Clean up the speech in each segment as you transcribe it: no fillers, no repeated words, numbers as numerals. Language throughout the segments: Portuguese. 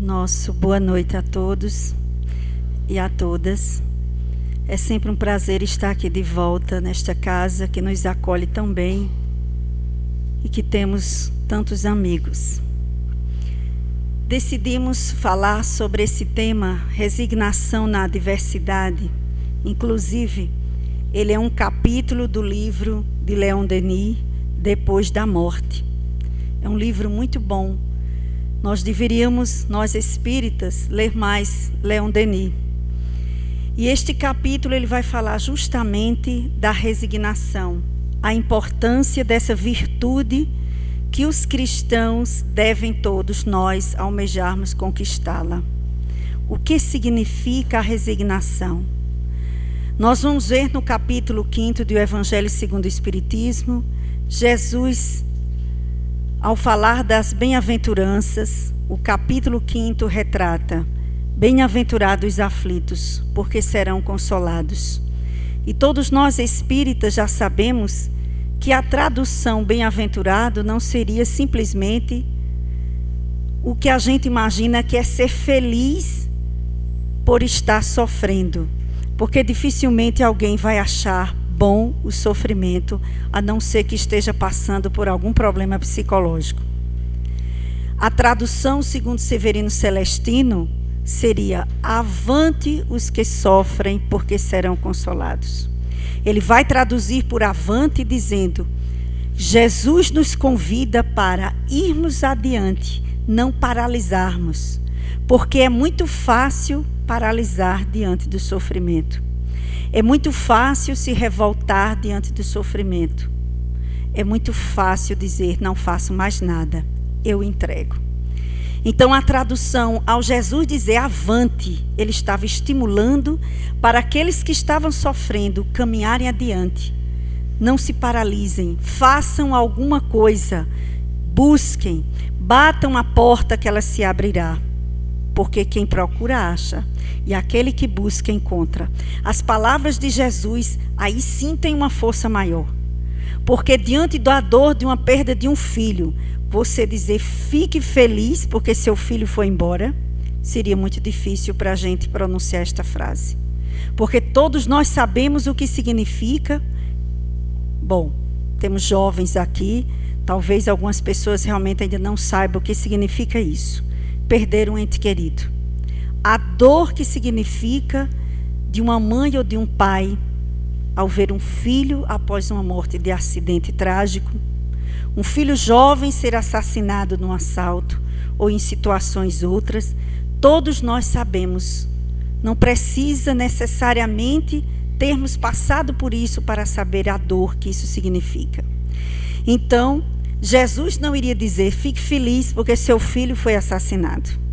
nosso boa noite a todos e a todas. É sempre um prazer estar aqui de volta nesta casa que nos acolhe tão bem e que temos tantos amigos. Decidimos falar sobre esse tema, resignação na adversidade. Inclusive, ele é um capítulo do livro de Leon Denis, Depois da Morte. É um livro muito bom. Nós deveríamos, nós espíritas, ler mais Leon Denis. E este capítulo ele vai falar justamente da resignação, a importância dessa virtude que os cristãos devem todos nós almejarmos conquistá-la. O que significa a resignação? Nós vamos ver no capítulo 5 do Evangelho segundo o Espiritismo, Jesus, ao falar das bem-aventuranças, o capítulo 5 retrata: bem-aventurados os aflitos, porque serão consolados. E todos nós espíritas já sabemos que a tradução bem-aventurado não seria simplesmente o que a gente imagina que é ser feliz por estar sofrendo, porque dificilmente alguém vai achar bom o sofrimento, a não ser que esteja passando por algum problema psicológico. A tradução, segundo Severino Celestino, seria: avante os que sofrem, porque serão consolados. Ele vai traduzir por avante dizendo: Jesus nos convida para irmos adiante, não paralisarmos, porque é muito fácil paralisar diante do sofrimento. É muito fácil se revoltar diante do sofrimento. É muito fácil dizer: não faço mais nada, eu entrego. Então a tradução, ao Jesus dizer avante, ele estava estimulando para aqueles que estavam sofrendo caminharem adiante. Não se paralisem, façam alguma coisa, busquem, batam a porta que ela se abrirá. Porque quem procura acha, e aquele que busca encontra. As palavras de Jesus aí sim têm uma força maior. Porque diante da dor de uma perda de um filho, você dizer fique feliz porque seu filho foi embora, seria muito difícil para a gente pronunciar esta frase. Porque todos nós sabemos o que significa. Bom, temos jovens aqui, talvez algumas pessoas realmente ainda não saibam o que significa isso. Perder um ente querido. A dor que significa de uma mãe ou de um pai ao ver um filho após uma morte de acidente trágico, um filho jovem ser assassinado num assalto ou em situações outras, todos nós sabemos. Não precisa necessariamente termos passado por isso para saber a dor que isso significa. Então, Jesus não iria dizer fique feliz porque seu filho foi assassinado.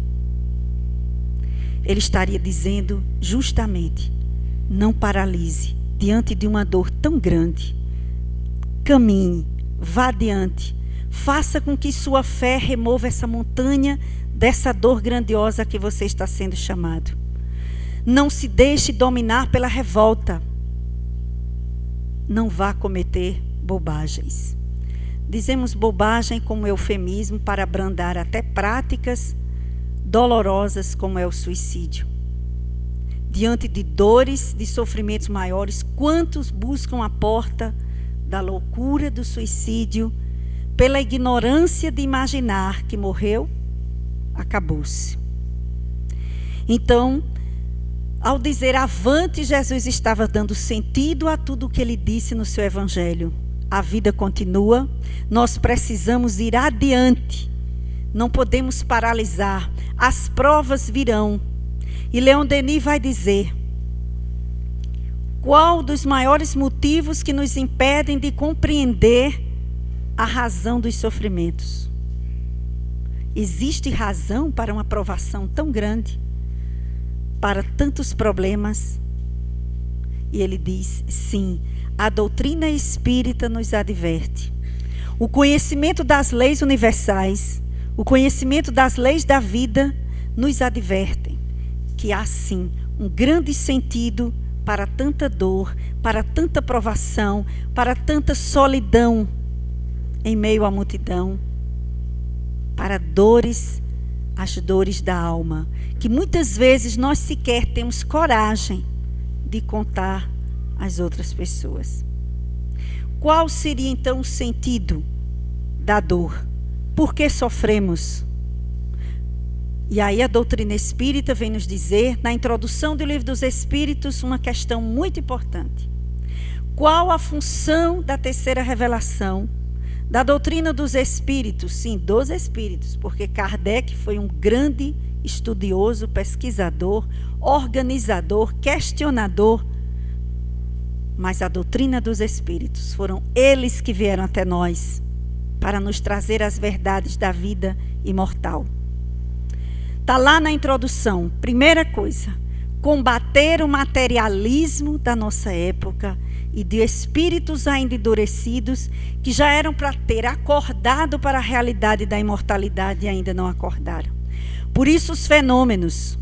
Ele estaria dizendo justamente: não paralise diante de uma dor tão grande. Caminhe, vá adiante, faça com que sua fé remova essa montanha dessa dor grandiosa que você está sendo chamado. Não se deixe dominar pela revolta. Não vá cometer bobagens. Dizemos bobagem como eufemismo para abrandar até práticas dolorosas como é o suicídio. Diante de dores, de sofrimentos maiores, quantos buscam a porta da loucura do suicídio pela ignorância de imaginar que morreu, acabou-se. Então, ao dizer avante, Jesus estava dando sentido a tudo o que ele disse no seu evangelho. A vida continua, nós precisamos ir adiante, não podemos paralisar, as provas virão. E Leon Denis vai dizer: qual dos maiores motivos que nos impedem de compreender a razão dos sofrimentos? Existe razão para uma provação tão grande, para tantos problemas? E ele diz: sim, a doutrina espírita nos adverte. O conhecimento das leis universais, o conhecimento das leis da vida nos advertem que há sim um grande sentido para tanta dor, para tanta provação, para tanta solidão em meio à multidão, para dores as dores da alma, que muitas vezes nós sequer temos coragem de contar às outras pessoas. Qual seria então o sentido da dor? Por que sofremos? E aí a doutrina espírita vem nos dizer, na introdução do Livro dos Espíritos, uma questão muito importante. Qual a função da terceira revelação da doutrina dos espíritos? Sim, dos espíritos, porque Kardec foi um grande estudioso, pesquisador, organizador, questionador. Mas a doutrina dos espíritos, foram eles que vieram até nós para nos trazer as verdades da vida imortal. Está lá na introdução, primeira coisa, combater o materialismo da nossa época e de espíritos ainda endurecidos que já eram para ter acordado para a realidade da imortalidade e ainda não acordaram. Por isso os fenômenos,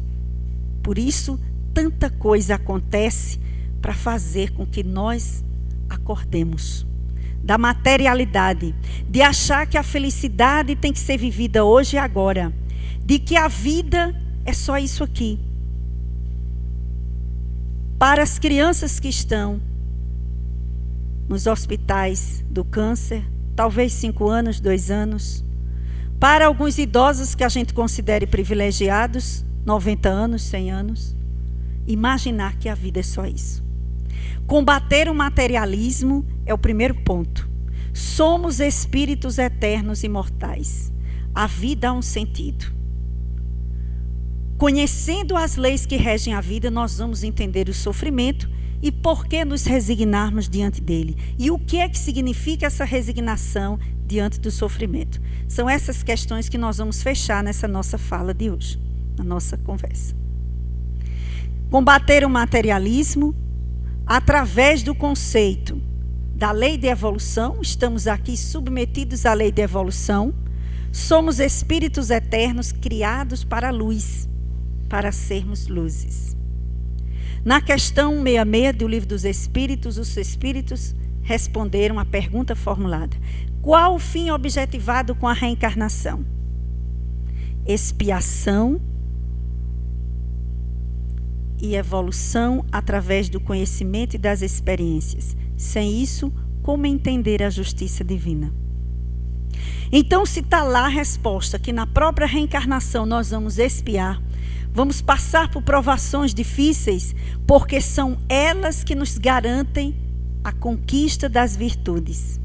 por isso tanta coisa acontece para fazer com que nós acordemos da materialidade, de achar que a felicidade tem que ser vivida hoje e agora, de que a vida é só isso aqui. Para as crianças que estão nos hospitais do câncer, talvez 5 anos, 2 anos. Para alguns idosos que a gente considere privilegiados, 90 anos, 100 anos. Imaginar que a vida é só isso. Combater o materialismo é o primeiro ponto. Somos espíritos eternos e imortais. A vida há um sentido. Conhecendo as leis que regem a vida, nós vamos entender o sofrimento e por que nos resignarmos diante dele. E o que é que significa essa resignação diante do sofrimento? São essas questões que nós vamos fechar nessa nossa fala de hoje, na nossa conversa. Combater o materialismo através do conceito da lei de evolução. Estamos aqui submetidos à lei de evolução. Somos espíritos eternos criados para a luz, para sermos luzes. Na questão 66 do Livro dos Espíritos, os espíritos responderam a pergunta formulada: qual o fim objetivado com a reencarnação? Expiação e evolução através do conhecimento e das experiências. Sem isso, como entender a justiça divina? Então, se está lá a resposta, que na própria reencarnação nós vamos expiar, vamos passar por provações difíceis, porque são elas que nos garantem a conquista das virtudes.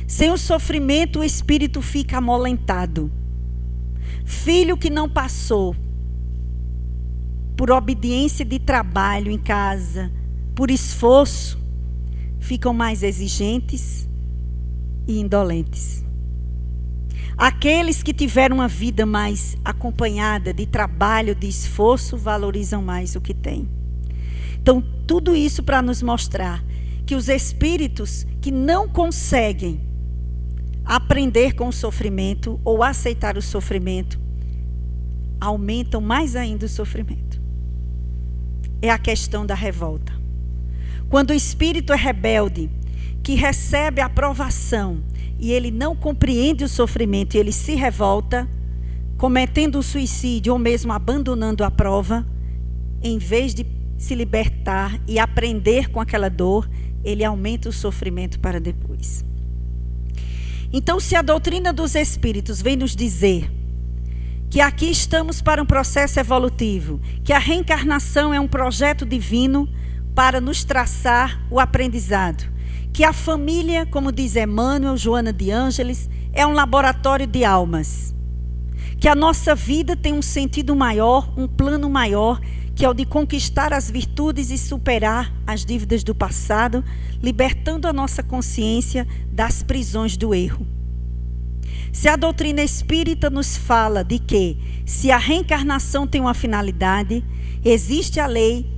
Sem o sofrimento, o espírito fica amolentado. Filho que não passou por obediência de trabalho em casa, por esforço, ficam mais exigentes e indolentes. Aqueles que tiveram uma vida mais acompanhada de trabalho, de esforço, valorizam mais o que têm. Então, tudo isso para nos mostrar que os espíritos que não conseguem aprender com o sofrimento ou aceitar o sofrimento, aumentam mais ainda o sofrimento. É a questão da revolta. Quando o espírito é rebelde, que recebe a aprovação e ele não compreende o sofrimento e ele se revolta, cometendo o suicídio ou mesmo abandonando a prova, em vez de se libertar e aprender com aquela dor, ele aumenta o sofrimento para depois. Então, se a doutrina dos espíritos vem nos dizer que aqui estamos para um processo evolutivo, que a reencarnação é um projeto divino para nos traçar o aprendizado, que a família, como diz Emmanuel, Joana de Ângeles, é um laboratório de almas, que a nossa vida tem um sentido maior, um plano maior, que é o de conquistar as virtudes e superar as dívidas do passado, libertando a nossa consciência das prisões do erro. Se a doutrina espírita nos fala de que, se a reencarnação tem uma finalidade, existe a lei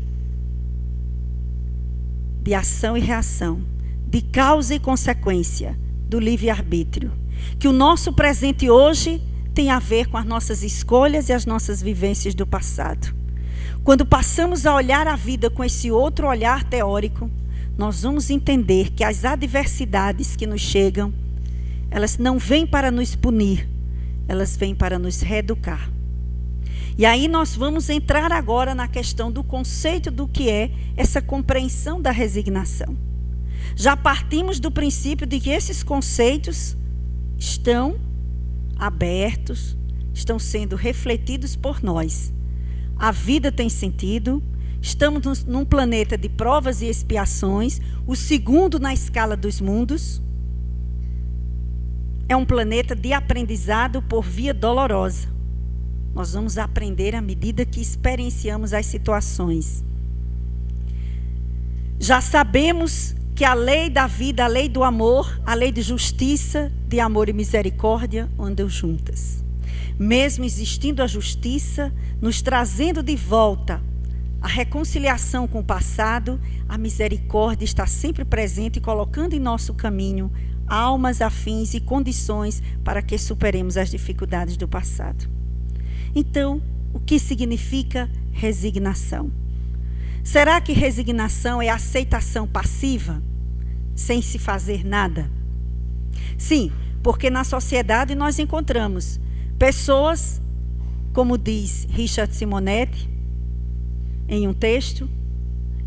de ação e reação, de causa e consequência, do livre-arbítrio, que o nosso presente hoje tem a ver com as nossas escolhas e as nossas vivências do passado. Quando passamos a olhar a vida com esse outro olhar teórico, nós vamos entender que as adversidades que nos chegam, elas não vêm para nos punir, elas vêm para nos reeducar. E aí nós vamos entrar agora na questão do conceito do que é essa compreensão da resignação. Já partimos do princípio de que esses conceitos estão abertos, estão sendo refletidos por nós. A vida tem sentido, estamos num planeta de provas e expiações, o segundo na escala dos mundos. É um planeta de aprendizado por via dolorosa. Nós vamos aprender à medida que experienciamos as situações. Já sabemos que a lei da vida, a lei do amor, a lei de justiça, de amor e misericórdia andam juntas. Mesmo existindo a justiça, nos trazendo de volta a reconciliação com o passado, a misericórdia está sempre presente e colocando em nosso caminho almas afins e condições para que superemos as dificuldades do passado. Então, o que significa resignação? Será que resignação é aceitação passiva, sem se fazer nada? Sim, porque na sociedade nós encontramos pessoas, como diz Richard Simonetti, em um texto,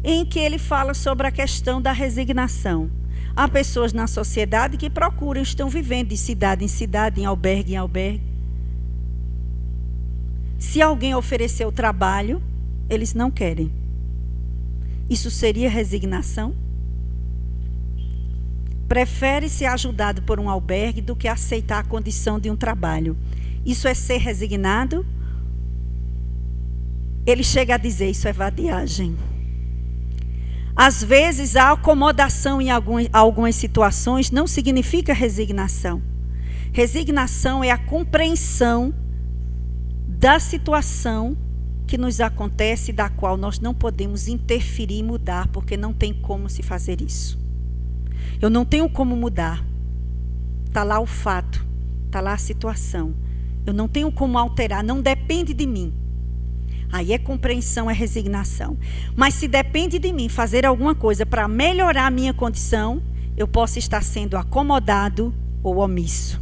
em que ele fala sobre a questão da resignação. Há pessoas na sociedade que procuram, estão vivendo de cidade em cidade, em albergue em albergue. Se alguém oferecer o trabalho, eles não querem. Isso seria resignação? Prefere ser ajudado por um albergue do que aceitar a condição de um trabalho. Isso é ser resignado? Ele chega a dizer, isso é vadiagem. Às vezes, a acomodação em algumas situações não significa resignação. Resignação é a compreensão da situação que nos acontece, da qual nós não podemos interferir e mudar, porque não tem como se fazer isso. Eu não tenho como mudar. Está lá o fato, está lá a situação. Eu não tenho como alterar, não depende de mim. Aí é compreensão, é resignação. Mas se depende de mim fazer alguma coisa para melhorar a minha condição, eu posso estar sendo acomodado ou omisso.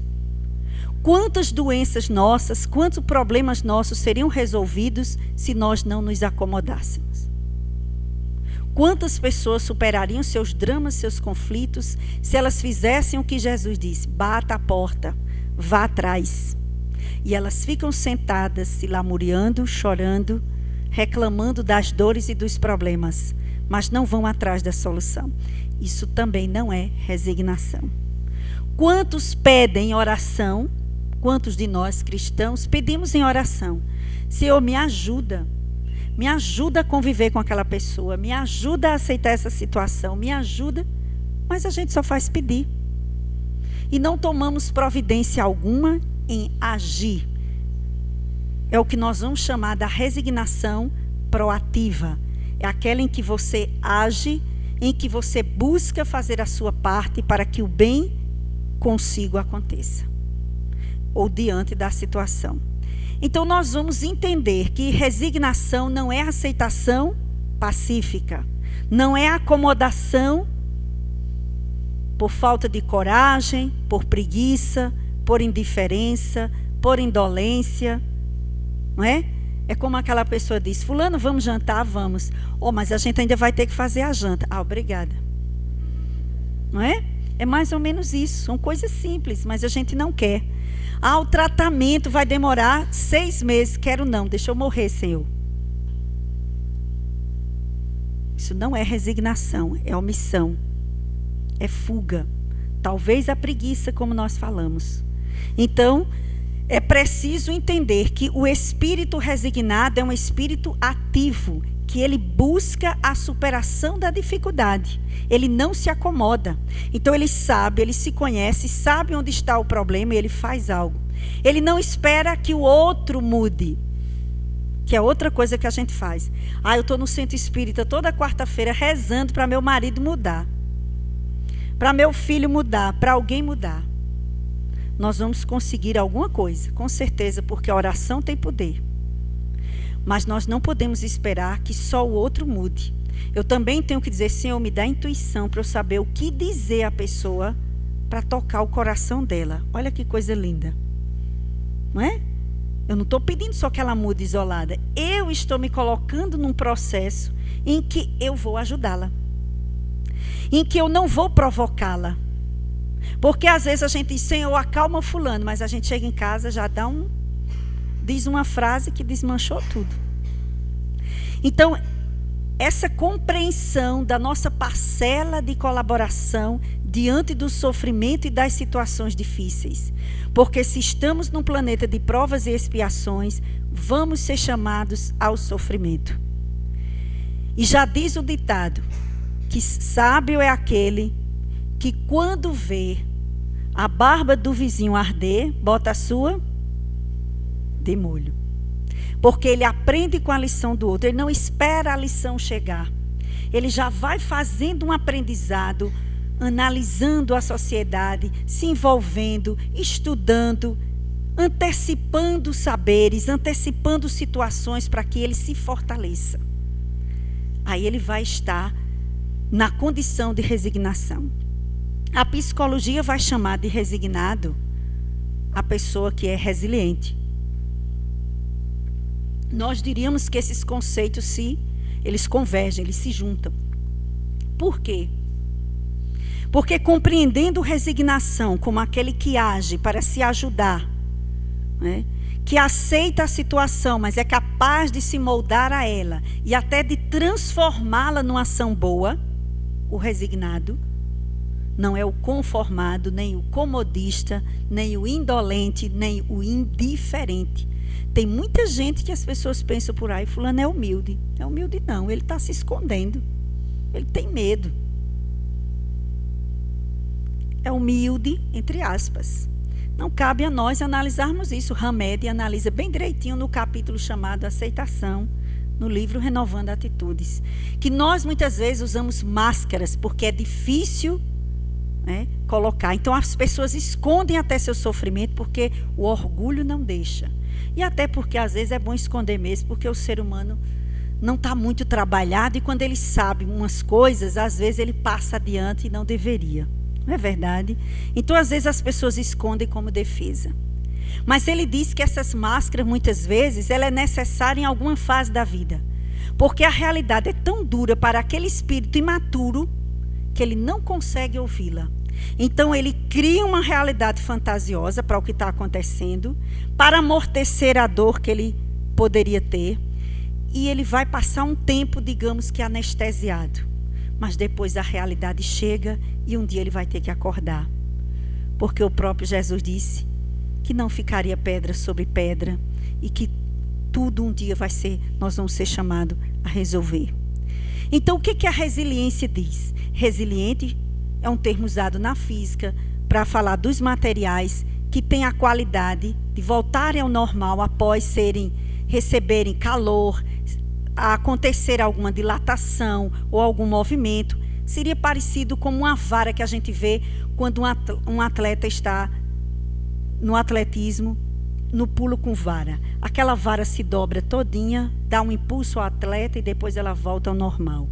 Quantas doenças nossas, quantos problemas nossos seriam resolvidos se nós não nos acomodássemos? Quantas pessoas superariam seus dramas, seus conflitos, se elas fizessem o que Jesus disse: bata a porta, vá atrás. E elas ficam sentadas, se lamuriando, chorando, reclamando das dores e dos problemas, mas não vão atrás da solução. Isso também não é resignação. Quantos pedem oração? Quantos de nós cristãos pedimos em oração: Senhor, me ajuda a conviver com aquela pessoa, me ajuda a aceitar essa situação, me ajuda, mas a gente só faz pedir. E não tomamos providência alguma em agir. É o que nós vamos chamar da resignação proativa. É aquela em que você age, em que você busca fazer a sua parte para que o bem consigo aconteça, ou diante da situação. Então nós vamos entender que resignação não é aceitação pacífica, não é acomodação por falta de coragem, por preguiça, por indiferença, por indolência, não é? É como aquela pessoa diz: fulano, vamos jantar? Vamos. Oh, mas a gente ainda vai ter que fazer a janta. Ah, obrigada. Não é? É mais ou menos isso. São coisas simples, mas a gente não quer. Ah, o tratamento vai demorar 6 meses. Quero não, deixa eu morrer, Senhor. Isso não é resignação, é omissão. É fuga. Talvez a preguiça, como nós falamos. Então, é preciso entender que o espírito resignado é um espírito ativo, que ele busca a superação da dificuldade. Ele não se acomoda. Então ele sabe, ele se conhece, sabe onde está o problema e ele faz algo. Ele não espera que o outro mude, que é outra coisa que a gente faz. Ah, eu estou no centro espírita toda quarta-feira rezando para meu marido mudar, para meu filho mudar, para alguém mudar. Nós vamos conseguir alguma coisa, com certeza, porque a oração tem poder. Mas nós não podemos esperar que só o outro mude. Eu também tenho que dizer: Senhor, me dá intuição para eu saber o que dizer à pessoa para tocar o coração dela. Olha que coisa linda. Não é? Eu não estou pedindo só que ela mude isolada. Eu estou me colocando num processo em que eu vou ajudá-la. Em que eu não vou provocá-la. Porque às vezes a gente diz, Senhor, acalma fulano, mas a gente chega em casa, já diz uma frase que desmanchou tudo. Então, essa compreensão da nossa parcela de colaboração diante do sofrimento e das situações difíceis. Porque se estamos num planeta de provas e expiações, vamos ser chamados ao sofrimento. E já diz o ditado, que sábio é aquele que quando vê a barba do vizinho arder, bota a sua de molho. Porque ele aprende com a lição do outro, ele não espera a lição chegar. Ele já vai fazendo um aprendizado, analisando a sociedade, se envolvendo, estudando, antecipando saberes, antecipando situações para que ele se fortaleça. Aí ele vai estar na condição de resignação. A psicologia vai chamar de resignado a pessoa que é resiliente. Nós diríamos que esses conceitos eles convergem, eles se juntam. Por quê? Porque compreendendo resignação como aquele que age para se ajudar, né? Que aceita a situação, mas é capaz de se moldar a ela e até de transformá-la numa ação boa, o resignado não é o conformado, nem o comodista, nem o indolente, nem o indiferente. Tem muita gente que as pessoas pensam por aí, fulano é humilde. É humilde não, ele está se escondendo. Ele tem medo. É humilde, entre aspas. Não cabe a nós analisarmos isso. Hamed analisa bem direitinho no capítulo chamado Aceitação, no livro Renovando Atitudes. Que nós muitas vezes usamos máscaras porque é difícil, né, colocar. Então as pessoas escondem até seu sofrimento porque o orgulho não deixa. E até porque às vezes é bom esconder mesmo, porque o ser humano não está muito trabalhado e quando ele sabe umas coisas, às vezes ele passa adiante e não deveria. Não é verdade? Então às vezes as pessoas escondem como defesa. Mas ele diz que essas máscaras muitas vezes ela é necessária em alguma fase da vida. Porque a realidade é tão dura para aquele espírito imaturo que ele não consegue ouvi-la. Então ele cria uma realidade fantasiosa para o que está acontecendo, para amortecer a dor que ele poderia ter, e ele vai passar um tempo, digamos que anestesiado. Mas depois a realidade chega e um dia ele vai ter que acordar. Porque o próprio Jesus disse que não ficaria pedra sobre pedra e que tudo um dia nós vamos ser chamados a resolver. Então o que a resiliência diz? Resiliente é um termo usado na física para falar dos materiais que têm a qualidade de voltarem ao normal após receberem calor, acontecer alguma dilatação ou algum movimento. Seria parecido com uma vara que a gente vê quando um atleta está no atletismo, no pulo com vara. Aquela vara se dobra todinha, dá um impulso ao atleta e depois ela volta ao normal.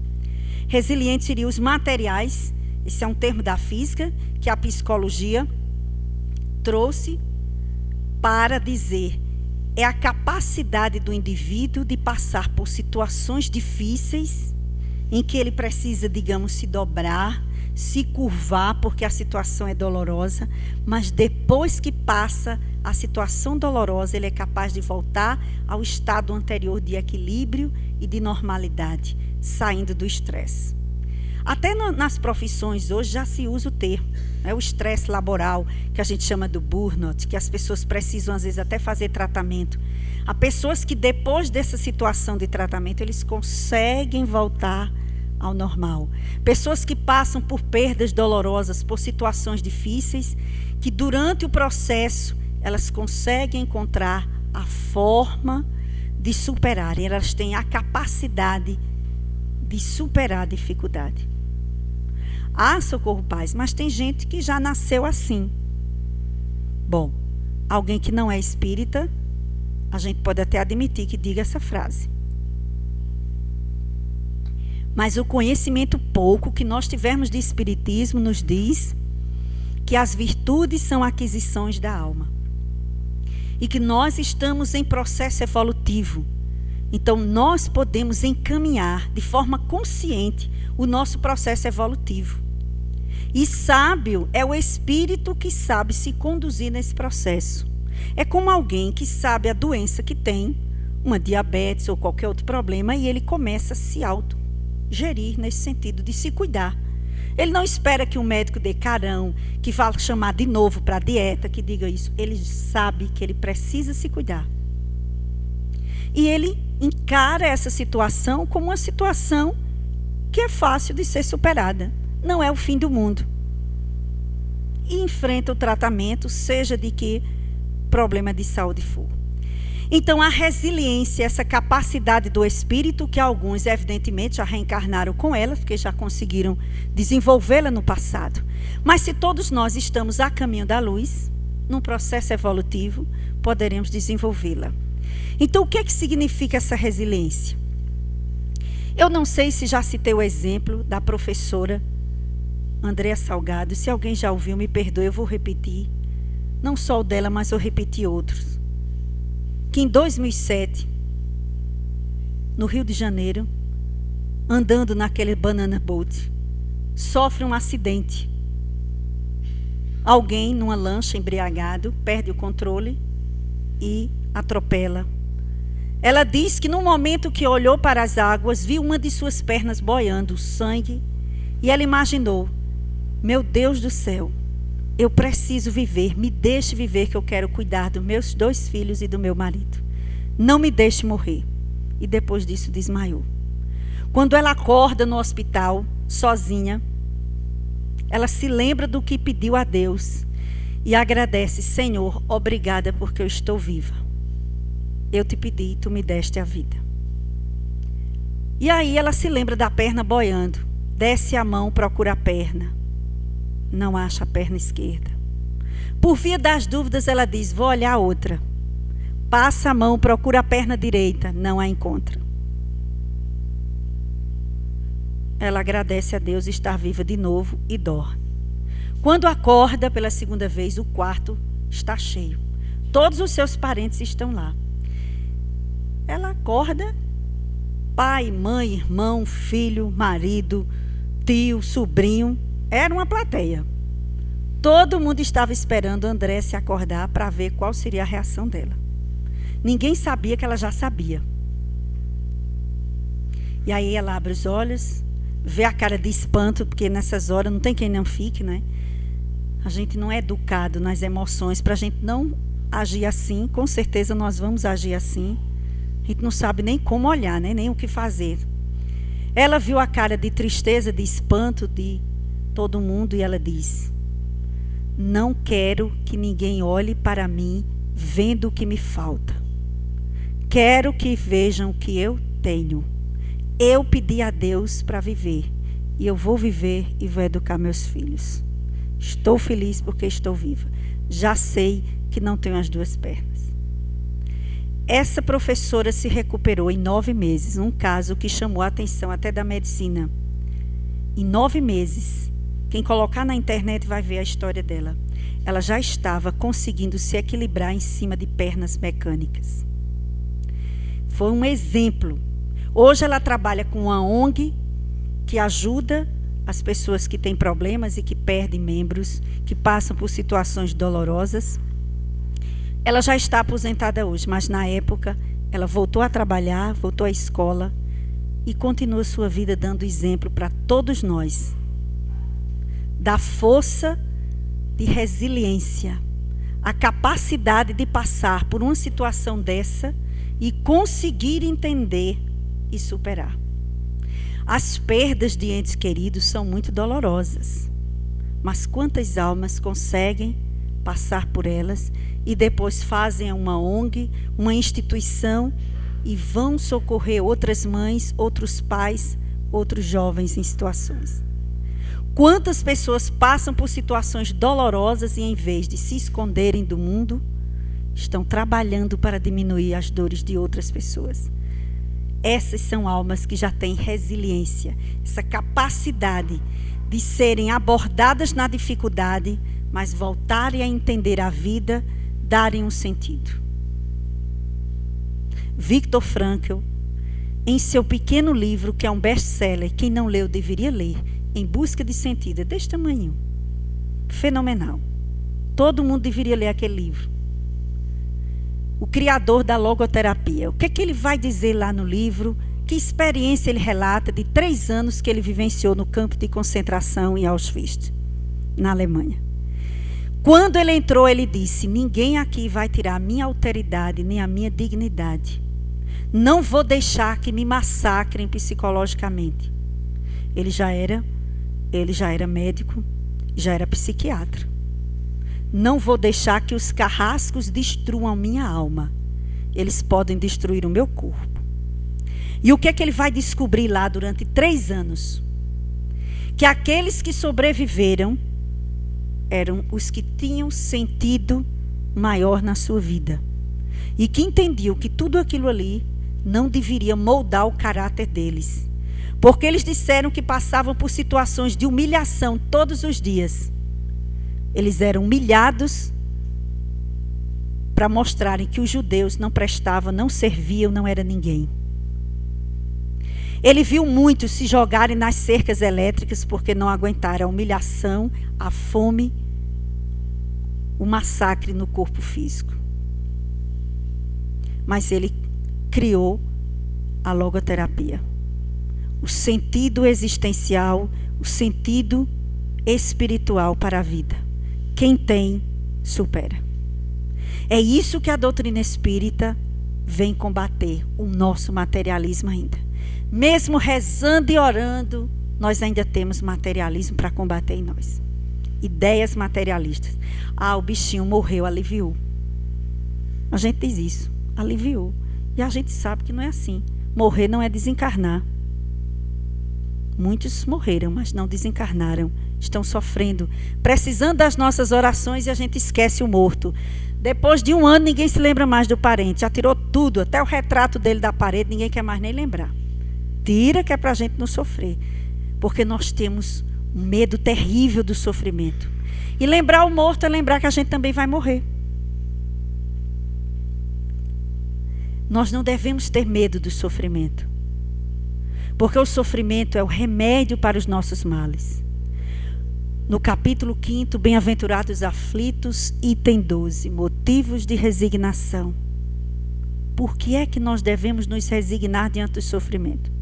Resiliente seriam os materiais. Esse é um termo da física que a psicologia trouxe para dizer é a capacidade do indivíduo de passar por situações difíceis em que ele precisa, digamos, se dobrar, se curvar porque a situação é dolorosa, mas depois que passa a situação dolorosa, ele é capaz de voltar ao estado anterior de equilíbrio e de normalidade, saindo do estresse. Até nas profissões hoje já se usa o termo, né? O estresse laboral, que a gente chama do burnout, que as pessoas precisam às vezes até fazer tratamento. Há pessoas que depois dessa situação de tratamento, eles conseguem voltar ao normal. Pessoas que passam por perdas dolorosas, por situações difíceis, que durante o processo elas conseguem encontrar a forma de superarem, elas têm a capacidade de superar a dificuldade. Ah, Socorro Paz, mas tem gente que já nasceu assim. Bom, alguém que não é espírita, a gente pode até admitir que diga essa frase. Mas o conhecimento pouco que nós tivemos de espiritismo nos diz que as virtudes são aquisições da alma. e que nós estamos em processo evolutivo. Então, nós podemos encaminhar de forma consciente o nosso processo evolutivo. E sábio é o espírito que sabe se conduzir nesse processo. É como alguém que sabe a doença que tem, uma diabetes ou qualquer outro problema, e ele começa a se autogerir nesse sentido de se cuidar. Ele não espera que um médico dê carão, que vá chamar de novo para a dieta, que diga isso. Ele sabe que ele precisa se cuidar. E ele encara essa situação como uma situação que é fácil de ser superada. Não é o fim do mundo. E enfrenta o tratamento, seja de que problema de saúde for. Então, a resiliência, essa capacidade do espírito, que alguns, evidentemente, já reencarnaram com ela, porque já conseguiram desenvolvê-la no passado. Mas se todos nós estamos a caminho da luz, num processo evolutivo, poderemos desenvolvê-la. Então, o que é que significa essa resiliência? Eu não sei se já citei o exemplo da professora Andréa Salgado. Se alguém já ouviu, me perdoe, eu vou repetir. Não só o dela, mas eu repeti outros. Que em 2007, no Rio de Janeiro, andando naquele banana boat, sofre um acidente. Alguém numa lancha embriagado perde o controle e atropela. Ela diz que no momento que olhou para as águas, viu uma de suas pernas boiando, sangue, e ela imaginou: meu Deus do céu, eu preciso viver, me deixe viver, que eu quero cuidar dos meus 2 filhos e do meu marido. Não me deixe morrer. E depois disso desmaiou. Quando ela acorda no hospital, sozinha, ela se lembra do que pediu a Deus e agradece: Senhor, obrigada porque eu estou viva. Eu te pedi, tu me deste a vida. E aí ela se lembra da perna boiando. Desce a mão, procura a perna. Não acha a perna esquerda. Por via das dúvidas, ela diz: vou olhar a outra. Passa a mão, procura a perna direita. Não a encontra. Ela agradece a Deus estar viva de novo e dorme. Quando acorda pela segunda vez, o quarto está cheio. Todos os seus parentes estão lá. Ela acorda, pai, mãe, irmão, filho, marido, tio, sobrinho. Era uma plateia. Todo mundo estava esperando André se acordar para ver qual seria a reação dela. Ninguém sabia que ela já sabia. E aí ela abre os olhos, vê a cara de espanto, porque nessas horas não tem quem não fique, né? A gente não é educado nas emoções. Para a gente não agir assim, com certeza nós vamos agir assim. A gente não sabe nem como olhar, né? Nem o que fazer. Ela viu a cara de tristeza, de espanto, de todo mundo, e ela diz: não quero que ninguém olhe para mim vendo o que me falta. Quero que vejam o que eu tenho. Eu pedi a Deus para viver, e eu vou viver e vou educar meus filhos. Estou feliz porque estou viva. Já sei que não tenho as 2 pernas. Essa professora se recuperou em 9 meses, um caso que chamou a atenção até da medicina. Em 9 meses, quem colocar na internet vai ver a história dela. Ela já estava conseguindo se equilibrar em cima de pernas mecânicas. Foi um exemplo. Hoje ela trabalha com uma ONG que ajuda as pessoas que têm problemas e que perdem membros, que passam por situações dolorosas. Ela já está aposentada hoje, mas na época ela voltou a trabalhar, voltou à escola e continua sua vida dando exemplo para todos nós da força de resiliência, a capacidade de passar por uma situação dessa e conseguir entender e superar. As perdas de entes queridos são muito dolorosas, mas quantas almas conseguem passar por elas e depois fazem uma ONG, uma instituição, e vão socorrer outras mães, outros pais, outros jovens em situações. Quantas pessoas passam por situações dolorosas e, em vez de se esconderem do mundo, estão trabalhando para diminuir as dores de outras pessoas. Essas são almas que já têm resiliência, essa capacidade de serem abordadas na dificuldade, mas voltarem a entender a vida, darem um sentido. Viktor Frankl, em seu pequeno livro, que é um best-seller, quem não leu deveria ler, Em Busca de Sentido, é deste tamanho. Fenomenal. Todo mundo deveria ler aquele livro. O criador da logoterapia. O que é que ele vai dizer lá no livro? Que experiência ele relata de 3 anos que ele vivenciou no campo de concentração em Auschwitz, na Alemanha. Quando ele entrou, ele disse: ninguém aqui vai tirar a minha alteridade nem a minha dignidade. Não vou deixar que me massacrem psicologicamente. Ele já era médico, já era psiquiatra. Não vou deixar que os carrascos destruam minha alma. Eles podem destruir o meu corpo. E o que é que ele vai descobrir lá durante 3 anos? Que aqueles que sobreviveram eram os que tinham sentido maior na sua vida. E que entendiam que tudo aquilo ali não deveria moldar o caráter deles. Porque eles disseram que passavam por situações de humilhação todos os dias. Eles eram humilhados para mostrarem que os judeus não prestavam, não serviam, não era ninguém. Ele viu muitos se jogarem nas cercas elétricas porque não aguentaram a humilhação, a fome, o massacre no corpo físico. Mas ele criou a logoterapia. O sentido existencial, o sentido espiritual para a vida. Quem tem, supera. É isso que a doutrina espírita vem combater, o nosso materialismo ainda. Mesmo rezando e orando, nós ainda temos materialismo para combater em nós. Ideias materialistas. Ah, o bichinho morreu, aliviou. A gente diz isso, aliviou. E a gente sabe que não é assim. Morrer não é desencarnar. Muitos morreram, mas não desencarnaram. Estão sofrendo, precisando das nossas orações, e a gente esquece o morto. Depois de 1 ano, ninguém se lembra mais do parente. Já tirou tudo, até o retrato dele da parede, ninguém quer mais nem lembrar. Tira, que é para a gente não sofrer. Porque nós temos um medo terrível do sofrimento. E lembrar o morto é lembrar que a gente também vai morrer. Nós não devemos ter medo do sofrimento. Porque o sofrimento é o remédio para os nossos males. No capítulo 5, Bem-aventurados aflitos, item 12, motivos de resignação. Por que é que nós devemos nos resignar diante do sofrimento?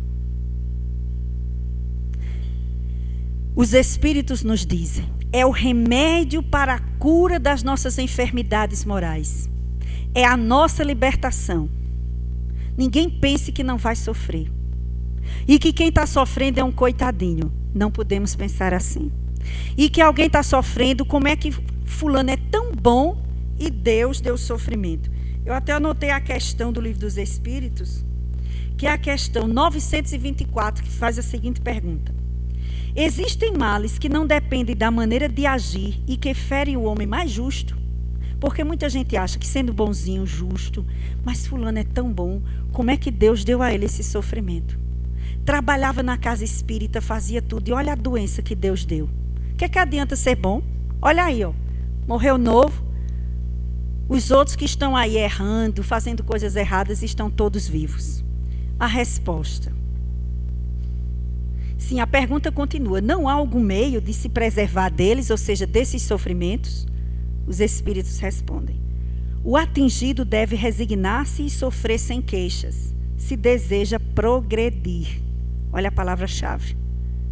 Os Espíritos nos dizem, é o remédio para a cura das nossas enfermidades morais. É a nossa libertação. Ninguém pense que não vai sofrer. E que quem está sofrendo é um coitadinho. Não podemos pensar assim. E que alguém está sofrendo, como é que fulano é tão bom e Deus deu sofrimento? Eu até anotei a questão do Livro dos Espíritos, que é a questão 924, que faz a seguinte pergunta. Existem males que não dependem da maneira de agir e que ferem o homem mais justo? Porque muita gente acha que sendo bonzinho, justo, mas fulano é tão bom, como é que Deus deu a ele esse sofrimento? Trabalhava na casa espírita, fazia tudo, e olha a doença que Deus deu. O que adianta ser bom? Olha aí, ó, morreu novo. Os outros que estão aí errando, fazendo coisas erradas, estão todos vivos. A resposta. Sim, a pergunta continua. Não há algum meio de se preservar deles, ou seja, desses sofrimentos? Os Espíritos respondem. O atingido deve resignar-se e sofrer sem queixas, se deseja progredir. Olha a palavra-chave.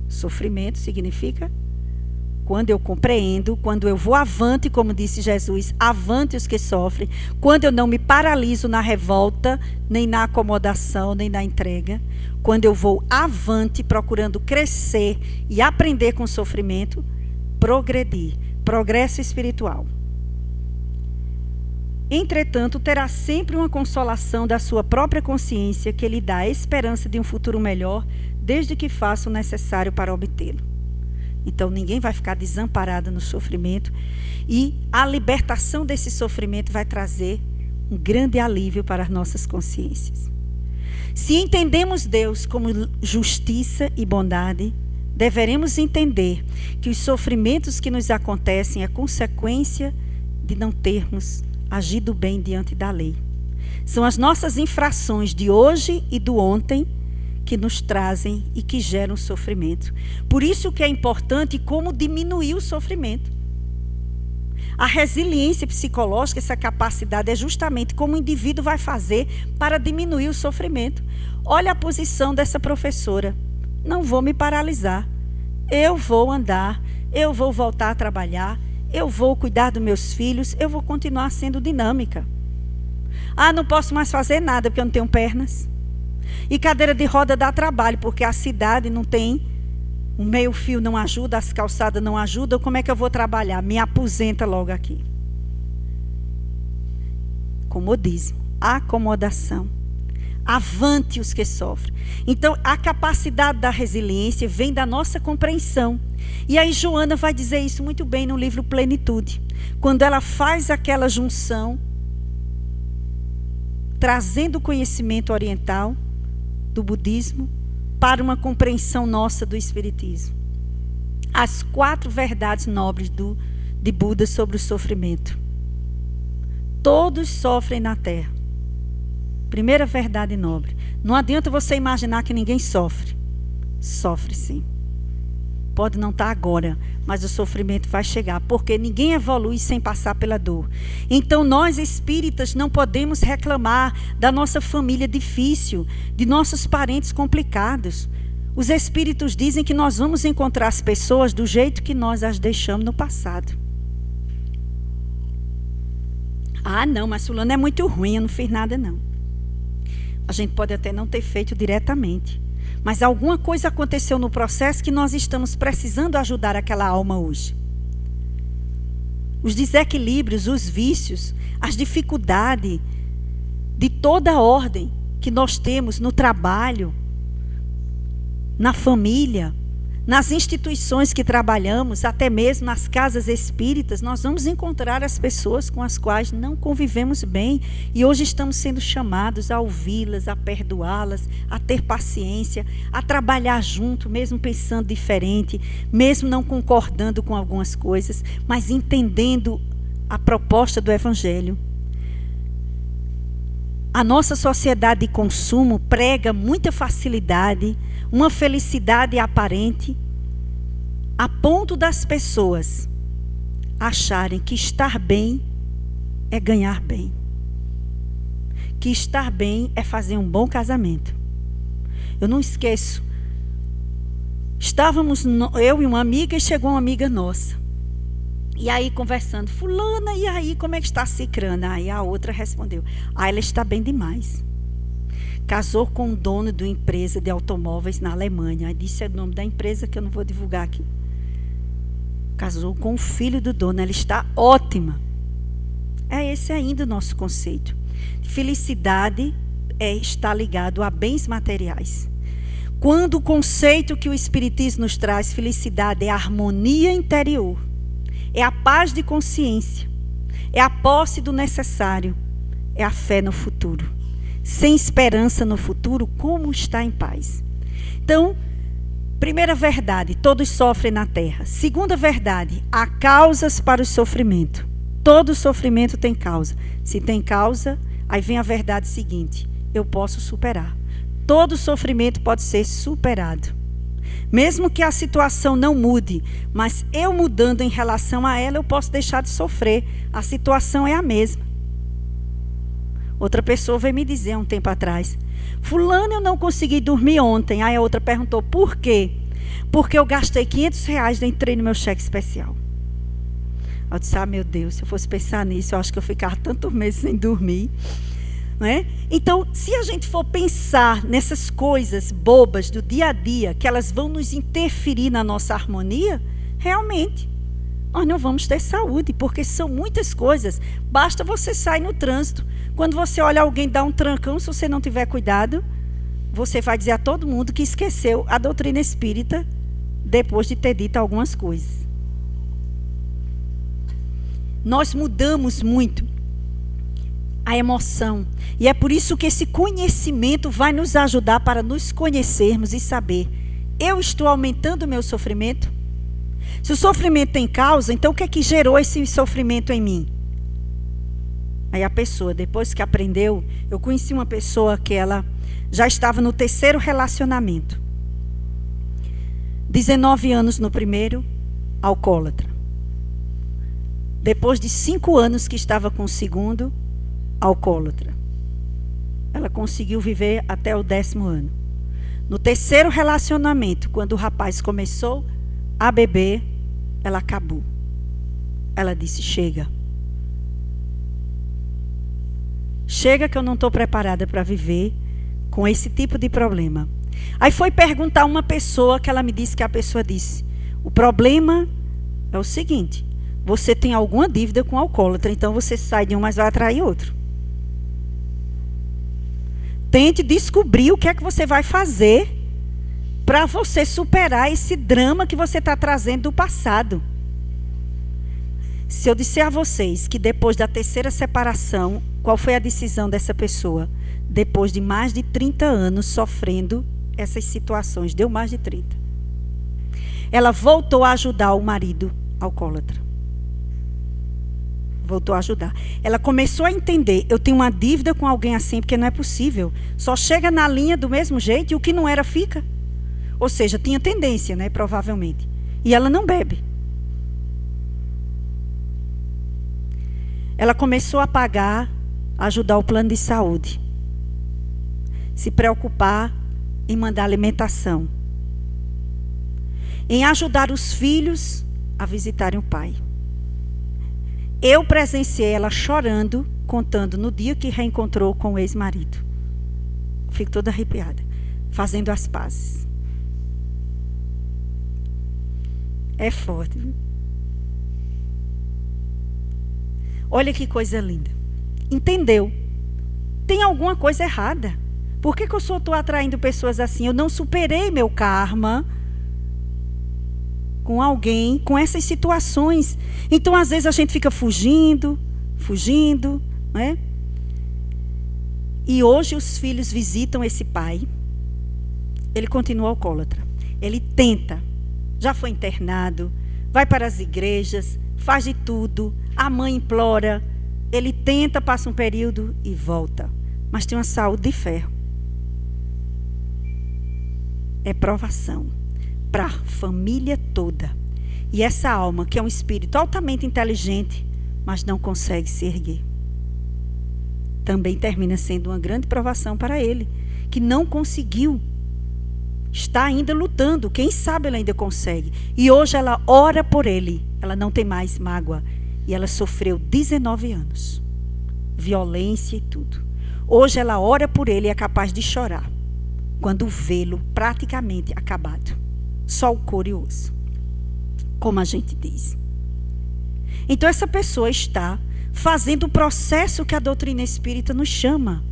Sofrimento significa quando eu compreendo, quando eu vou avante, como disse Jesus, avante os que sofrem, quando eu não me paraliso na revolta, nem na acomodação, nem na entrega, quando eu vou avante procurando crescer e aprender com o sofrimento, progredir, progresso espiritual. Entretanto, terá sempre uma consolação da sua própria consciência que lhe dá a esperança de um futuro melhor, desde que faça o necessário para obtê-lo. Então, ninguém vai ficar desamparado no sofrimento, e a libertação desse sofrimento vai trazer um grande alívio para as nossas consciências. Se entendemos Deus como justiça e bondade, deveremos entender que os sofrimentos que nos acontecem é consequência de não termos agido bem diante da lei. São as nossas infrações de hoje e do ontem que nos trazem e que geram sofrimento. Por isso que é importante como diminuir o sofrimento. A resiliência psicológica, essa capacidade, é justamente como o indivíduo vai fazer para diminuir o sofrimento. Olha a posição dessa professora. Não vou me paralisar. Eu vou andar, eu vou voltar a trabalhar, eu vou cuidar dos meus filhos, eu vou continuar sendo dinâmica. Ah, não posso mais fazer nada porque eu não tenho pernas. E cadeira de roda dá trabalho, porque a cidade não tem, o meio-fio não ajuda, as calçadas não ajudam, como é que eu vou trabalhar? Me aposenta logo aqui. Comodismo, acomodação. Avante os que sofrem. Então, a capacidade da resiliência vem da nossa compreensão. E aí Joana vai dizer isso muito bem no livro Plenitude. Quando ela faz aquela junção, trazendo o conhecimento oriental do budismo para uma compreensão nossa do espiritismo. As 4 verdades nobres de Buda sobre o sofrimento. Todos sofrem na Terra. Primeira verdade nobre. Não adianta você imaginar que ninguém sofre. Sofre sim. Pode não estar agora, mas o sofrimento vai chegar, porque ninguém evolui sem passar pela dor. Então nós espíritas não podemos reclamar da nossa família difícil, de nossos parentes complicados. Os espíritos dizem que nós vamos encontrar as pessoas do jeito que nós as deixamos no passado. Ah, não, mas fulano é muito ruim, eu não fiz nada não. A gente pode até não ter feito diretamente, mas alguma coisa aconteceu no processo que nós estamos precisando ajudar aquela alma hoje. Os desequilíbrios, os vícios, as dificuldades de toda ordem que nós temos no trabalho, na família, nas instituições que trabalhamos, até mesmo nas casas espíritas, nós vamos encontrar as pessoas com as quais não convivemos bem. E hoje estamos sendo chamados a ouvi-las, a perdoá-las, a ter paciência, a trabalhar junto, mesmo pensando diferente, mesmo não concordando com algumas coisas, mas entendendo a proposta do Evangelho. A nossa sociedade de consumo prega muita facilidade, uma felicidade aparente, a ponto das pessoas acharem que estar bem é ganhar bem. Que estar bem é fazer um bom casamento. Eu não esqueço. Estávamos eu e uma amiga e chegou uma amiga nossa. E aí conversando, fulana, e aí como é que está a cicrana? Aí a outra respondeu, ela está bem demais. Casou com um dono de uma empresa de automóveis na Alemanha. Aí disse o nome da empresa que eu não vou divulgar aqui. Casou com o filho do dono, ela está ótima. É esse ainda o nosso conceito. Felicidade está ligado a bens materiais. Quando o conceito que o Espiritismo nos traz, felicidade, é a harmonia interior, é a paz de consciência, é a posse do necessário, é a fé no futuro. Sem esperança no futuro, como está em paz? Então, primeira verdade, todos sofrem na terra. Segunda verdade, há causas para o sofrimento. Todo sofrimento tem causa. Se tem causa, aí vem a verdade seguinte, eu posso superar. Todo sofrimento pode ser superado. Mesmo que a situação não mude, mas eu mudando em relação a ela, eu posso deixar de sofrer. A situação é a mesma. Outra pessoa veio me dizer um tempo atrás, fulano, eu não consegui dormir ontem. Aí a outra perguntou, por quê? Porque eu gastei R$500 e entrei no meu cheque especial. Eu disse, meu Deus, se eu fosse pensar nisso, eu acho que eu ficava tantos meses sem dormir. Não é? Então, se a gente for pensar nessas coisas bobas do dia a dia, que elas vão nos interferir na nossa harmonia, realmente, nós não vamos ter saúde, porque são muitas coisas. Basta você sair no trânsito. Quando você olha alguém dar um trancão, se você não tiver cuidado, você vai dizer a todo mundo que esqueceu a doutrina espírita depois de ter dito algumas coisas. Nós mudamos muito a emoção. E é por isso que esse conhecimento vai nos ajudar para nos conhecermos e saber, eu estou aumentando o meu sofrimento? Se o sofrimento tem causa, então o que é que gerou esse sofrimento em mim? Aí a pessoa, depois que aprendeu, eu conheci uma pessoa que ela já estava no 3º relacionamento. 19 anos no primeiro, alcoólatra. Depois de 5 anos que estava com o segundo, alcoólatra. Ela conseguiu viver até o 10º ano. No 3º relacionamento, quando o rapaz começou a beber, ela acabou. Ela disse, chega. Chega que eu não estou preparada para viver com esse tipo de problema. Aí foi perguntar a uma pessoa que ela me disse que a pessoa disse, o problema é o seguinte, você tem alguma dívida com o alcoólatra, então você sai de um, mas vai atrair outro. Tente descobrir o que é que você vai fazer para você superar esse drama que você está trazendo do passado. Se eu disser a vocês que depois da 3ª separação, qual foi a decisão dessa pessoa? Depois de mais de 30 anos sofrendo essas situações, deu mais de 30. Ela voltou a ajudar o marido alcoólatra. Voltou a ajudar. Ela começou a entender, eu tenho uma dívida com alguém assim, porque não é possível. Só chega na linha do mesmo jeito e o que não era fica. Ou seja, tinha tendência, né, provavelmente. E ela não bebe. Ela começou a pagar, ajudar o plano de saúde. Se preocupar em mandar alimentação. Em ajudar os filhos a visitarem o pai. Eu presenciei ela chorando, contando no dia que reencontrou com o ex-marido. Fico toda arrepiada. Fazendo as pazes. É forte, viu? Olha que coisa linda. Entendeu? Tem alguma coisa errada. Por que eu só estou atraindo pessoas assim? Eu não superei meu karma com alguém, com essas situações. Então, às vezes, a gente fica fugindo, né? E hoje os filhos visitam esse pai. Ele continua alcoólatra. Ele tenta. Já foi internado, vai para as igrejas, faz de tudo. A mãe implora. Ele tenta, passa um período e volta. Mas tem uma saúde de ferro. É provação para a família toda. E essa alma, que é um espírito altamente inteligente, mas não consegue se erguer, também termina sendo uma grande provação para ele, que não conseguiu, está ainda lutando, quem sabe ela ainda consegue. E hoje ela ora por ele, ela não tem mais mágoa, e ela sofreu 19 anos, violência e tudo. Hoje ela ora por ele e é capaz de chorar, quando vê-lo praticamente acabado. Só o couro e o osso, como a gente diz. Então essa pessoa está fazendo o processo que a doutrina espírita nos chama,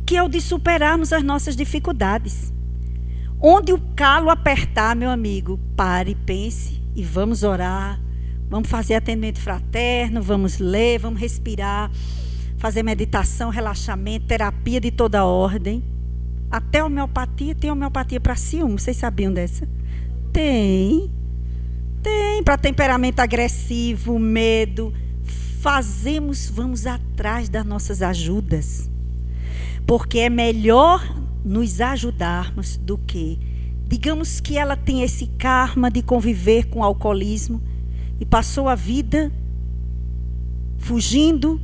que é o de superarmos as nossas dificuldades. Onde o calo apertar, meu amigo, pare, pense e vamos orar, vamos fazer atendimento fraterno, vamos ler, vamos respirar, fazer meditação, relaxamento, terapia de toda ordem. Até homeopatia, tem homeopatia para ciúme, vocês sabiam dessa? Tem para temperamento agressivo, medo. Vamos atrás das nossas ajudas. Porque é melhor nos ajudarmos do que, digamos que ela tem esse karma de conviver com o alcoolismo e passou a vida fugindo,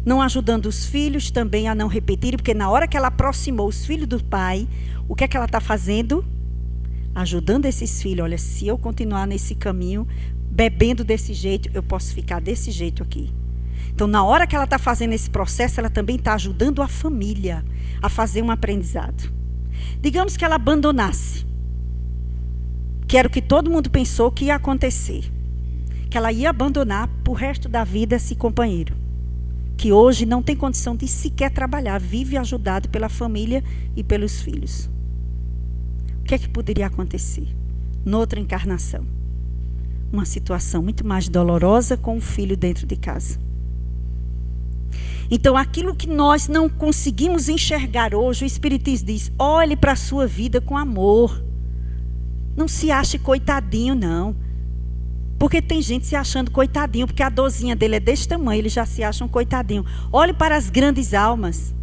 não ajudando os filhos também a não repetirem, porque na hora que ela aproximou os filhos do pai, o que é que ela está fazendo? Ajudando esses filhos. Olha, se eu continuar nesse caminho, bebendo desse jeito, eu posso ficar desse jeito aqui. Então, na hora que ela está fazendo esse processo, ela também está ajudando a família a fazer um aprendizado. Digamos que ela abandonasse, que era o que todo mundo pensou que ia acontecer, que ela ia abandonar para o resto da vida esse companheiro, que hoje não tem condição de sequer trabalhar, vive ajudado pela família e pelos filhos. O que é que poderia acontecer? Noutra encarnação. Uma situação muito mais dolorosa com o filho dentro de casa. Então, aquilo que nós não conseguimos enxergar hoje, o Espiritismo diz, olhe para a sua vida com amor. Não se ache coitadinho, não. Porque tem gente se achando coitadinho, porque a dorzinha dele é desse tamanho, ele já se acha um coitadinho. Olhe para as grandes almas.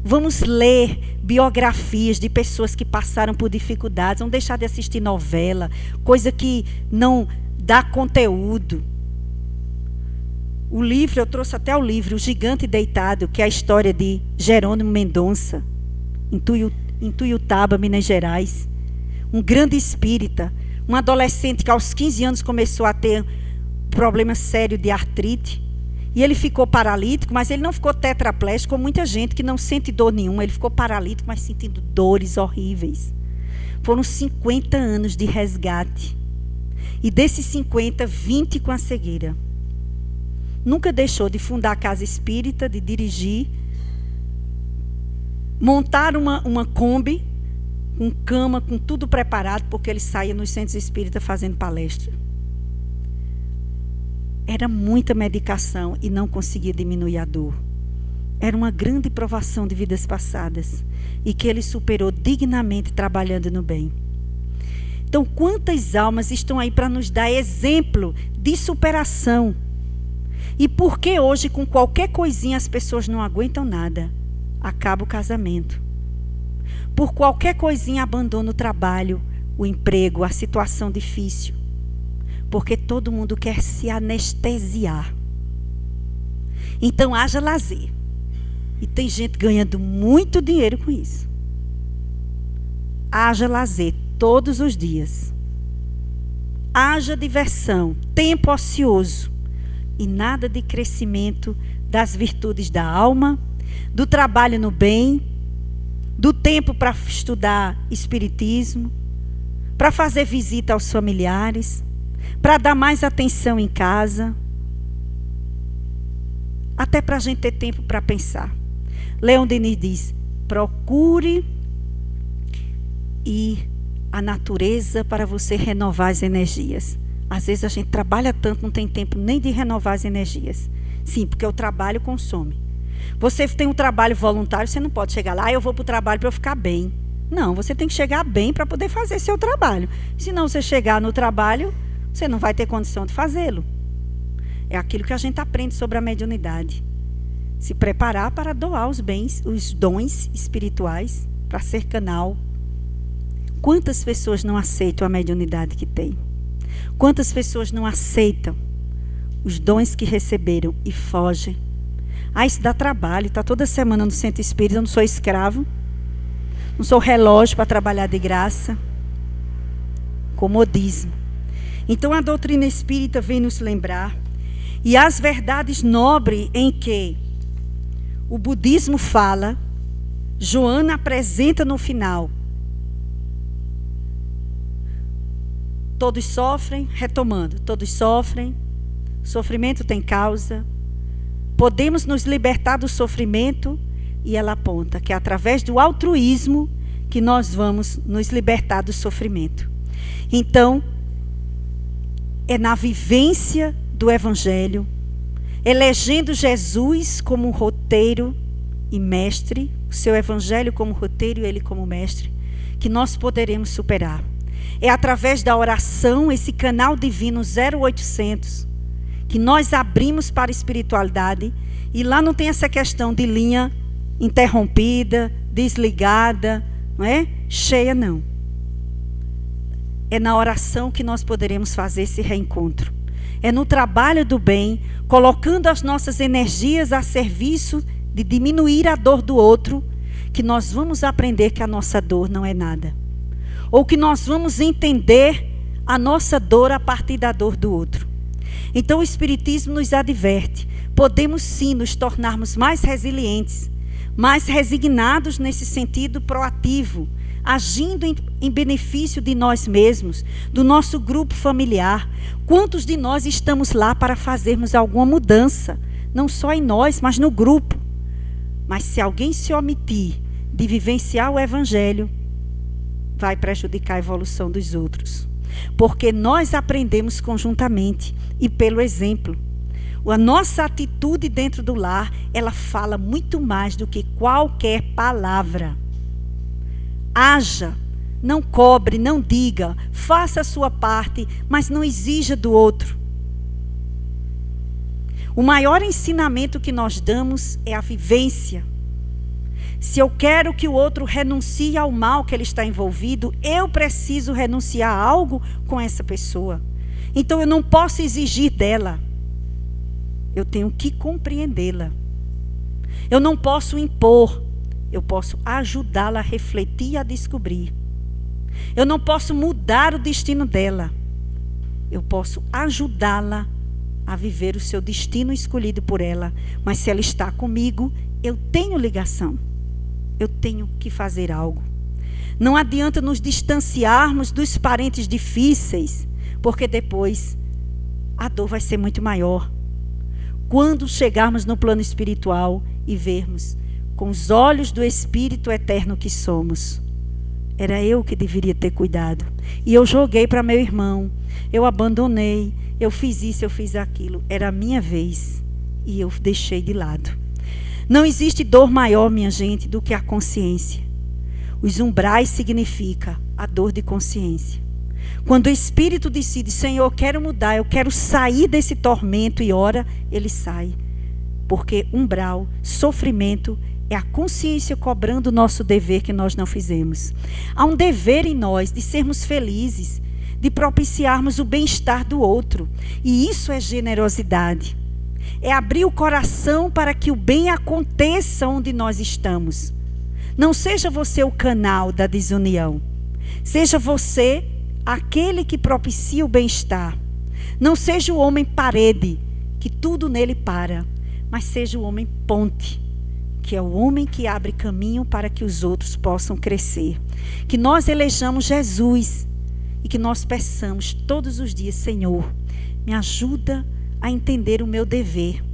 Vamos ler biografias de pessoas que passaram por dificuldades. Vamos deixar de assistir novela, coisa que não dá conteúdo. O livro, eu trouxe até o livro, O Gigante Deitado, que é a história de Jerônimo Mendonça, em Tuiutaba, Minas Gerais. Um grande espírita. Um adolescente que aos 15 anos começou a ter problema sério de artrite. E ele ficou paralítico, mas ele não ficou tetraplégico, como muita gente que não sente dor nenhuma. Ele ficou paralítico, mas sentindo dores horríveis. Foram 50 anos de resgate. E desses 50, 20 com a cegueira. Nunca deixou de fundar a casa espírita, de dirigir. Montar uma Kombi, com cama, com tudo preparado, porque ele saía nos centros espíritas fazendo palestra. Era muita medicação e não conseguia diminuir a dor. Era uma grande provação de vidas passadas e que ele superou dignamente trabalhando no bem. Então, quantas almas estão aí para nos dar exemplo de superação? E por que hoje, com qualquer coisinha, as pessoas não aguentam nada? Acaba o casamento. Por qualquer coisinha abandona o trabalho, o emprego, a situação difícil. Porque todo mundo quer se anestesiar. Então haja lazer. E tem gente ganhando muito dinheiro com isso. Haja lazer todos os dias. Haja diversão, tempo ocioso. E nada de crescimento das virtudes da alma, do trabalho no bem, do tempo para estudar espiritismo, para fazer visita aos familiares, para dar mais atenção em casa, até para a gente ter tempo para pensar. Leon Denis diz, procure ir à natureza para você renovar as energias. Às vezes a gente trabalha tanto, não tem tempo nem de renovar as energias. Sim, porque o trabalho consome. Você tem um trabalho voluntário, você não pode chegar lá, eu vou para o trabalho para eu ficar bem. Não, você tem que chegar bem para poder fazer seu trabalho. Se não você chegar no trabalho, você não vai ter condição de fazê-lo. É aquilo que a gente aprende sobre a mediunidade. Se preparar para doar os bens, os dons espirituais, para ser canal. Quantas pessoas não aceitam a mediunidade que tem? Quantas pessoas não aceitam os dons que receberam e fogem? Ah, isso dá trabalho, está toda semana no centro espírita, eu não sou escravo, não sou relógio para trabalhar de graça. Comodismo. Então a doutrina espírita vem nos lembrar, e as verdades nobres em que o budismo fala, Joana apresenta no final. Todos sofrem, retomando, todos sofrem, sofrimento tem causa, podemos nos libertar do sofrimento, e ela aponta que é através do altruísmo que nós vamos nos libertar do sofrimento. Então, é na vivência do Evangelho, elegendo Jesus como roteiro e mestre, o seu Evangelho como roteiro e ele como mestre, que nós poderemos superar. É através da oração, esse canal divino 0800, que nós abrimos para a espiritualidade, e lá não tem essa questão de linha interrompida, desligada, não é? Cheia, não. É na oração que nós poderemos fazer esse reencontro. É no trabalho do bem, colocando as nossas energias a serviço de diminuir a dor do outro, que nós vamos aprender que a nossa dor não é nada. Ou que nós vamos entender a nossa dor a partir da dor do outro. Então o Espiritismo nos adverte, podemos sim nos tornarmos mais resilientes, mais resignados nesse sentido proativo, agindo em benefício de nós mesmos, do nosso grupo familiar. Quantos de nós estamos lá para fazermos alguma mudança, não só em nós, mas no grupo? Mas se alguém se omitir de vivenciar o Evangelho, vai prejudicar a evolução dos outros. Porque nós aprendemos conjuntamente e pelo exemplo. A nossa atitude dentro do lar, ela fala muito mais do que qualquer palavra. Haja não cobre, não diga, faça a sua parte, mas não exija do outro. O maior ensinamento que nós damos é a vivência. Se eu quero que o outro renuncie ao mal que ele está envolvido, eu preciso renunciar a algo com essa pessoa. Então eu não posso exigir dela. Eu tenho que compreendê-la. Eu não posso impor. Eu posso ajudá-la a refletir e a descobrir. Eu não posso mudar o destino dela. Eu posso ajudá-la a viver o seu destino escolhido por ela. Mas se ela está comigo, eu tenho ligação. Eu tenho que fazer algo. Não adianta nos distanciarmos dos parentes difíceis, porque depois a dor vai ser muito maior. Quando chegarmos no plano espiritual e vermos com os olhos do Espírito eterno que somos, era eu que deveria ter cuidado. E eu joguei para meu irmão, eu abandonei, eu fiz isso, eu fiz aquilo. Era a minha vez e eu deixei de lado. Não existe dor maior, minha gente, do que a consciência. Os umbrais significa a dor de consciência. Quando o Espírito decide, Senhor, eu quero mudar, eu quero sair desse tormento e ora, ele sai. Porque umbral, sofrimento, é a consciência cobrando o nosso dever que nós não fizemos. Há um dever em nós de sermos felizes, de propiciarmos o bem-estar do outro. E isso é generosidade. É abrir o coração para que o bem aconteça onde nós estamos. Não seja você o canal da desunião. Seja você aquele que propicia o bem-estar. Não seja o homem parede, que tudo nele para. Mas seja o homem ponte, que é o homem que abre caminho para que os outros possam crescer. Que nós elejamos Jesus e que nós peçamos todos os dias, Senhor, me ajuda a entender o meu dever.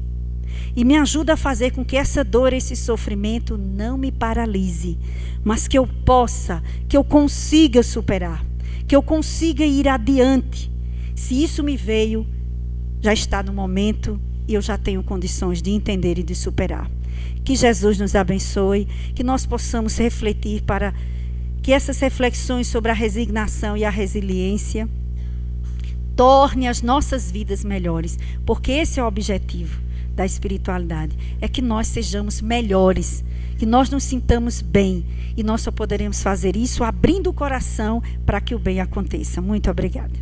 E me ajuda a fazer com que essa dor, esse sofrimento não me paralise, mas que eu possa, que eu consiga superar, que eu consiga ir adiante. Se isso me veio, já está no momento e eu já tenho condições de entender e de superar. Que Jesus nos abençoe, que nós possamos refletir para que essas reflexões sobre a resignação e a resiliência torne as nossas vidas melhores, porque esse é o objetivo da espiritualidade, é que nós sejamos melhores, que nós nos sintamos bem, e nós só poderemos fazer isso abrindo o coração para que o bem aconteça. Muito obrigada.